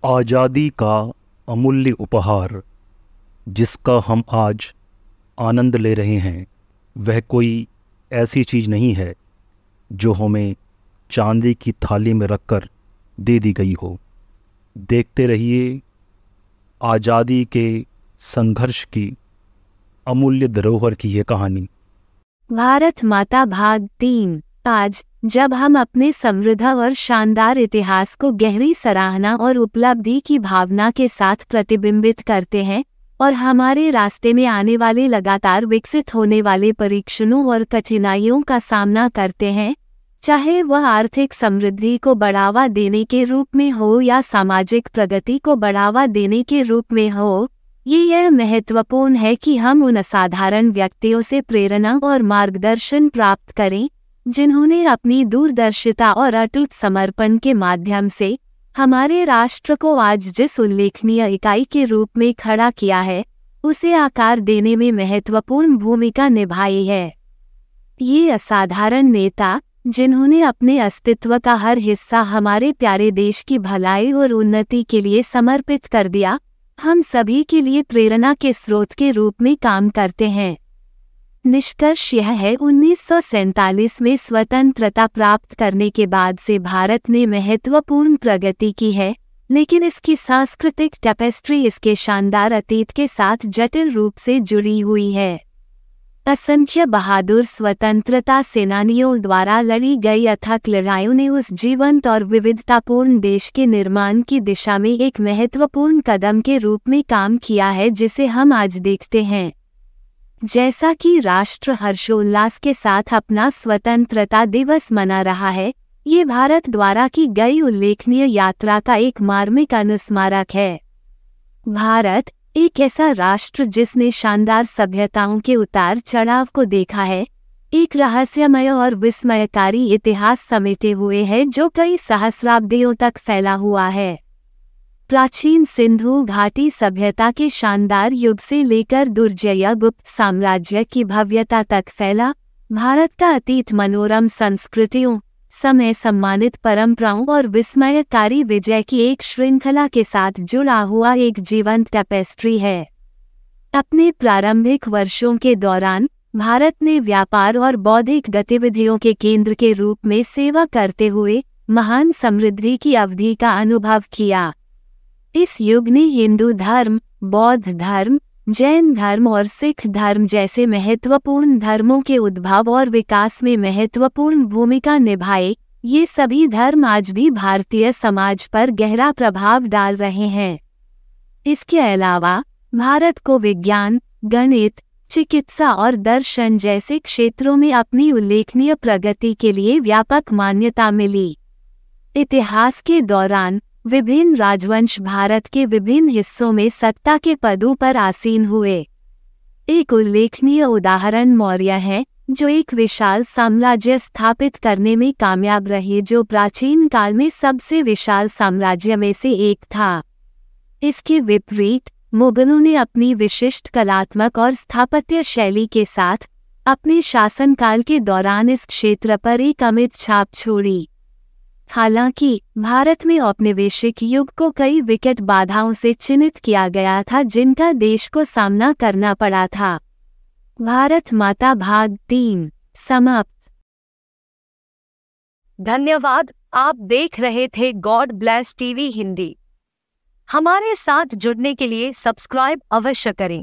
आज़ादी का अमूल्य उपहार जिसका हम आज आनंद ले रहे हैं, वह कोई ऐसी चीज़ नहीं है जो हमें चांदी की थाली में रखकर दे दी गई हो। देखते रहिए आज़ादी के संघर्ष की अमूल्य धरोहर की ये कहानी। भारत माता भाग 3। आज जब हम अपने समृद्ध और शानदार इतिहास को गहरी सराहना और उपलब्धि की भावना के साथ प्रतिबिंबित करते हैं और हमारे रास्ते में आने वाले लगातार विकसित होने वाले परीक्षणों और कठिनाइयों का सामना करते हैं, चाहे वह आर्थिक समृद्धि को बढ़ावा देने के रूप में हो या सामाजिक प्रगति को बढ़ावा देने के रूप में हो, यह महत्वपूर्ण है कि हम उन असाधारण व्यक्तियों से प्रेरणा और मार्गदर्शन प्राप्त करें जिन्होंने अपनी दूरदर्शिता और अटूट समर्पण के माध्यम से हमारे राष्ट्र को आज जिस उल्लेखनीय इकाई के रूप में खड़ा किया है, उसे आकार देने में महत्वपूर्ण भूमिका निभाई है। ये असाधारण नेता, जिन्होंने अपने अस्तित्व का हर हिस्सा हमारे प्यारे देश की भलाई और उन्नति के लिए समर्पित कर दिया, हम सभी के लिए प्रेरणा के स्रोत के रूप में काम करते हैं। निष्कर्ष यह है, 1947 में स्वतंत्रता प्राप्त करने के बाद से भारत ने महत्वपूर्ण प्रगति की है, लेकिन इसकी सांस्कृतिक टेपेस्ट्री इसके शानदार अतीत के साथ जटिल रूप से जुड़ी हुई है। असंख्य बहादुर स्वतंत्रता सेनानियों द्वारा लड़ी गई अथक लड़ाइयों ने उस जीवंत और विविधतापूर्ण देश के निर्माण की दिशा में एक महत्वपूर्ण कदम के रूप में काम किया है, जिसे हम आज देखते हैं। जैसा कि राष्ट्र हर्षोल्लास के साथ अपना स्वतंत्रता दिवस मना रहा है, ये भारत द्वारा की गई उल्लेखनीय यात्रा का एक मार्मिक अनुस्मारक है। भारत एक ऐसा राष्ट्र जिसने शानदार सभ्यताओं के उतार चढ़ाव को देखा है, एक रहस्यमय और विस्मयकारी इतिहास समेटे हुए है जो कई सहस्राब्दियों तक फैला हुआ है। प्राचीन सिंधु घाटी सभ्यता के शानदार युग से लेकर दुर्जय गुप्त साम्राज्य की भव्यता तक फैला भारत का अतीत मनोरम संस्कृतियों, समय सम्मानित परंपराओं और विस्मयकारी विजय की एक श्रृंखला के साथ जुड़ा हुआ एक जीवंत टेपेस्ट्री है। अपने प्रारंभिक वर्षों के दौरान भारत ने व्यापार और बौद्धिक गतिविधियों के केंद्र के रूप में सेवा करते हुए महान समृद्धि की अवधि का अनुभव किया। इस युग ने हिंदू धर्म, बौद्ध धर्म, जैन धर्म और सिख धर्म जैसे महत्वपूर्ण धर्मों के उद्भव और विकास में महत्वपूर्ण भूमिका निभाई। ये सभी धर्म आज भी भारतीय समाज पर गहरा प्रभाव डाल रहे हैं। इसके अलावा भारत को विज्ञान, गणित, चिकित्सा और दर्शन जैसे क्षेत्रों में अपनी उल्लेखनीय प्रगति के लिए व्यापक मान्यता मिली। इतिहास के दौरान विभिन्न राजवंश भारत के विभिन्न हिस्सों में सत्ता के पदों पर आसीन हुए। एक उल्लेखनीय उदाहरण मौर्य है, जो एक विशाल साम्राज्य स्थापित करने में कामयाब रहे, जो प्राचीन काल में सबसे विशाल साम्राज्य में से एक था। इसके विपरीत मुगलों ने अपनी विशिष्ट कलात्मक और स्थापत्य शैली के साथ अपने शासनकाल के दौरान इस क्षेत्र पर एक अमिट छाप छोड़ी। हालांकि भारत में औपनिवेशिक युग को कई विकट बाधाओं से चिन्हित किया गया था, जिनका देश को सामना करना पड़ा था। भारत माता भाग 3 समाप्त। धन्यवाद। आप देख रहे थे गॉड ब्लेस टीवी हिंदी। हमारे साथ जुड़ने के लिए सब्सक्राइब अवश्य करें।